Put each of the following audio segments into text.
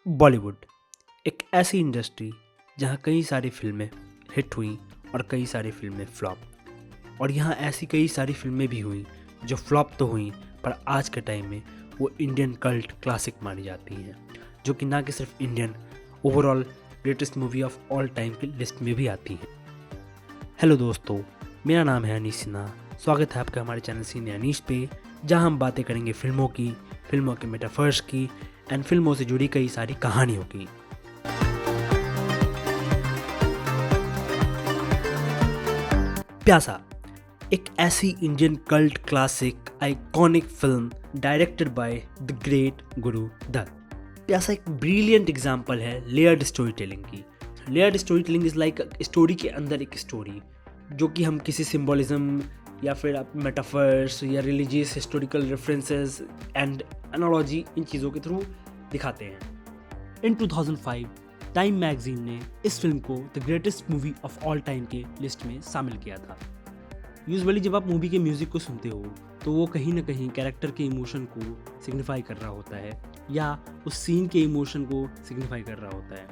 बॉलीवुड एक ऐसी इंडस्ट्री जहां कई सारी फिल्में हिट हुई और कई सारी फिल्में फ्लॉप। और यहाँ ऐसी कई सारी फिल्में भी हुई जो फ्लॉप तो हुई पर आज के टाइम में वो इंडियन कल्ट क्लासिक मानी जाती हैं, जो कि ना कि सिर्फ Indian overall greatest movie of all time की लिस्ट में भी आती हैं। हेलो दोस्तों, मेरा नाम है अनीश सिन्हा। स्वागत है आपका हमारे चैनल सीने अनीश पे, जहां हम बातें करेंगे फिल्मों की, फिल्मों के मेटाफर्स की एंड फिल्मों से जुड़ी कई सारी कहानियों की। प्यासा एक ऐसी Indian cult classic iconic film directed by the great Guru Dutt. प्यासा एक ब्रिलियंट एग्जाम्पल है लेयर्ड स्टोरी टेलिंग की। Layered story telling is like story के अंदर एक स्टोरी, जो कि हम किसी सिंबोलिज्म या फिर मेटाफर्स या religious historical references and analogy इन चीज़ों के थ्रू दिखाते हैं। इन 2005 टाइम मैगजीन ने इस फिल्म को the greatest movie of all time के लिस्ट में शामिल किया था। यूजुअली जब आप मूवी के म्यूजिक को सुनते हो तो वो कहीं ना कहीं कैरेक्टर के इमोशन को सिग्निफाई कर रहा होता है या उस सीन के इमोशन को सिग्निफाई कर रहा होता है।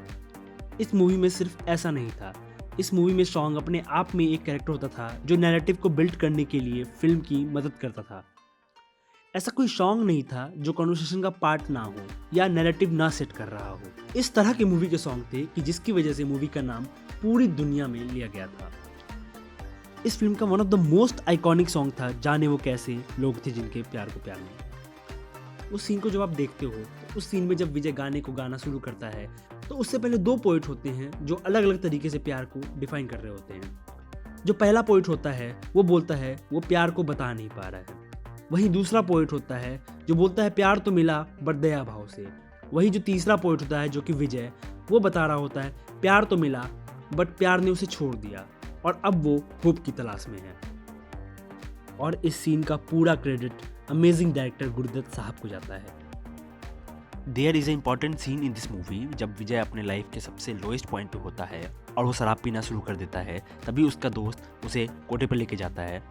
इस मूवी में सिर्फ ऐसा नहीं था। इस मूवी में सॉन्ग अपने आप में एक कैरेक्टर होता था जो नैरेटिव को बिल्ड करने के लिए फिल्म की मदद करता था। ऐसा कोई सॉन्ग नहीं था जो कॉन्वर्सेशन का पार्ट ना हो या नैरेटिव ना सेट कर रहा हो। इस तरह के मूवी के सॉन्ग थे कि जिसकी वजह से मूवी का नाम पूरी दुनिया में लिया गया था। इस फिल्म का one of the most iconic song था जाने वो कैसे लोग थे जिनके प्यार को प्यार नहीं। उस सीन को जब आप देखते हो तो उस सीन में जब विजय गाने को गाना शुरू करता है तो उससे पहले दो पोइट होते हैं जो अलग अलग तरीके से प्यार को डिफाइन कर रहे होते हैं। जो पहला पोइट होता है वो बोलता है वो प्यार को बता नहीं पा रहा है। वहीं दूसरा पोइट होता है जो बोलता है प्यार तो मिला बट दया भाव से। वही जो तीसरा पोइट होता है जो कि विजय, वो बता रहा होता है प्यार तो मिला बट प्यार ने उसे छोड़ दिया और अब वो होप की तलाश में है। और इस सीन का पूरा क्रेडिट अमेजिंग डायरेक्टर गुरुदत्त साहब को जाता है। There is a important scene in this movie जब विजय अपने लाइफ के सबसे लोएस्ट पॉइंट पे होता है और वो शराब पीना शुरू कर देता है। तभी उसका दोस्त उसे कोटे पर लेके जाता है,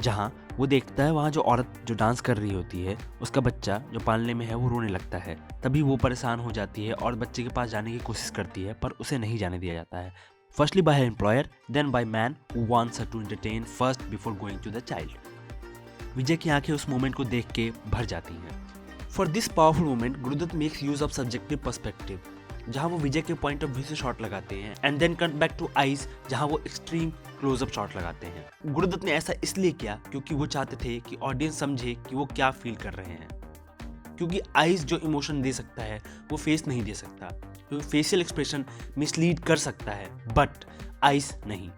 जहाँ वो देखता है वहाँ जो औरत जो डांस कर रही होती है उसका बच्चा जो पालने में है वो रोने लगता है। तभी वो परेशान हो जाती है और बच्चे के पास जाने की कोशिश करती है, पर उसे नहीं जाने दिया जाता है। Firstly by her employer, then by man who wants her to entertain first before going to the child. Vijay की आंखें उस मोमेंट को देख के भर जाती हैं। For this powerful moment Guru Dutt makes use of subjective perspective, जहाँ वो विजय के पॉइंट ऑफ व्यू से शॉट लगाते हैं and then cut back to eyes, जहाँ वो एक्सट्रीम क्लोजअप शॉट लगाते हैं। गुरुदत्त ने ऐसा इसलिए किया क्योंकि वो चाहते थे कि ऑडियंस समझे कि वो क्या फील कर रहे हैं, क्योंकि आईज जो इमोशन दे सकता है वो फेस नहीं दे सकता, क्योंकि फेशियल एक्सप्रेशन मिसलीड कर सकता है बट आईज नहीं।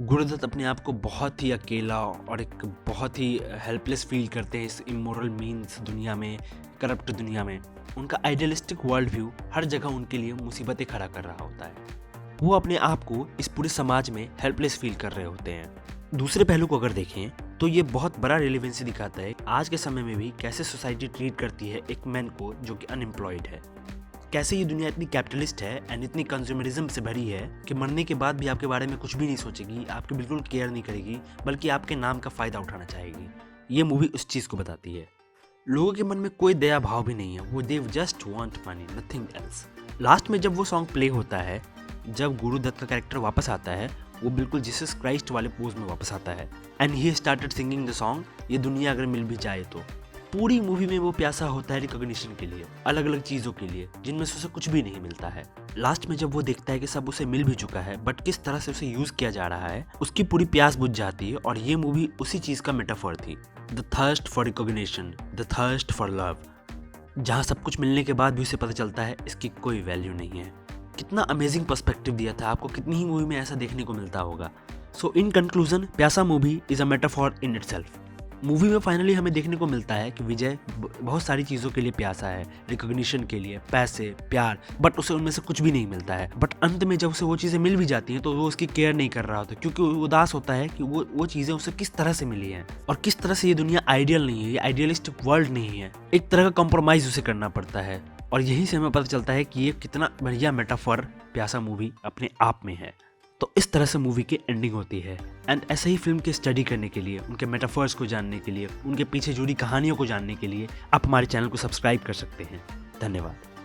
गुरुदत्त अपने आप को बहुत ही अकेला और एक बहुत ही हेल्पलेस फील करते हैं इस इमोरल मीन्स दुनिया में, करप्ट दुनिया में। उनका आइडियलिस्टिक वर्ल्ड व्यू हर जगह उनके लिए मुसीबतें खड़ा कर रहा होता है। वो अपने आप को इस पूरे समाज में हेल्पलेस फील कर रहे होते हैं। दूसरे पहलू को अगर देखें तो ये बहुत बड़ा रिलेवेंसी दिखाता है आज के समय में भी कैसे सोसाइटी ट्रीट करती है एक मैन को जो कि अनएम्प्लॉयड है। कैसे ये दुनिया इतनी कैपिटलिस्ट है एंड इतनी कंज्यूमरिज्म से भरी है कि मरने के बाद भी आपके बारे में कुछ भी नहीं सोचेगी, आपकी बिल्कुल केयर नहीं करेगी, बल्कि आपके नाम का फ़ायदा उठाना चाहेगी। ये मूवी उस चीज़ को बताती है। लोगों के मन में कोई दया भाव भी नहीं है, वो they just want money, nothing else. Last में जब वो सॉन्ग प्ले होता है, जब गुरुदत्त का कैरेक्टर वापस आता है, वो बिल्कुल जीसस क्राइस्ट वाले पोज में वापस आता है and he started singing the song ये दुनिया अगर मिल भी जाए तो। पूरी मूवी में वो प्यासा होता है रिकॉग्निशन के लिए, अलग अलग चीज़ों के लिए जिनमें से उसे कुछ भी नहीं मिलता है। लास्ट में जब वो देखता है कि सब उसे मिल भी चुका है बट किस तरह से उसे यूज़ किया जा रहा है, उसकी पूरी प्यास बुझ जाती है। और ये मूवी उसी चीज़ का मेटाफर थी, the thirst for recognition, the thirst for love, जहाँ सब कुछ मिलने के बाद भी उसे पता चलता है इसकी कोई वैल्यू नहीं है। कितना अमेजिंग पर्सपेक्टिव दिया था आपको, कितनी ही मूवी में ऐसा देखने को मिलता होगा। सो इन कंक्लूजन प्यासा movie is a metaphor in itself. Movie में फाइनली हमें देखने को मिलता है कि विजय बहुत सारी चीज़ों के लिए प्यासा है, रिकॉग्निशन के लिए, पैसे, प्यार, बट उसे उनमें से कुछ भी नहीं मिलता है। बट अंत में जब उसे वो चीज़ें मिल भी जाती हैं तो वो उसकी केयर नहीं कर रहा होता, क्योंकि वो उदास होता है कि वो चीज़ें उसे किस तरह से मिली हैं और किस तरह से ये दुनिया आइडियल नहीं है, ये आइडियलिस्टिक वर्ल्ड नहीं है। एक तरह का कॉम्प्रोमाइज़ उसे करना पड़ता है और यहीं से हमें पता चलता है कि ये कितना बढ़िया मेटाफर प्यासा मूवी अपने आप में है। तो इस तरह से मूवी की एंडिंग होती है एंड ऐसे ही फिल्म की स्टडी करने के लिए, उनके मेटाफर्स को जानने के लिए, उनके पीछे जुड़ी कहानियों को जानने के लिए आप हमारे चैनल को सब्सक्राइब कर सकते हैं। धन्यवाद।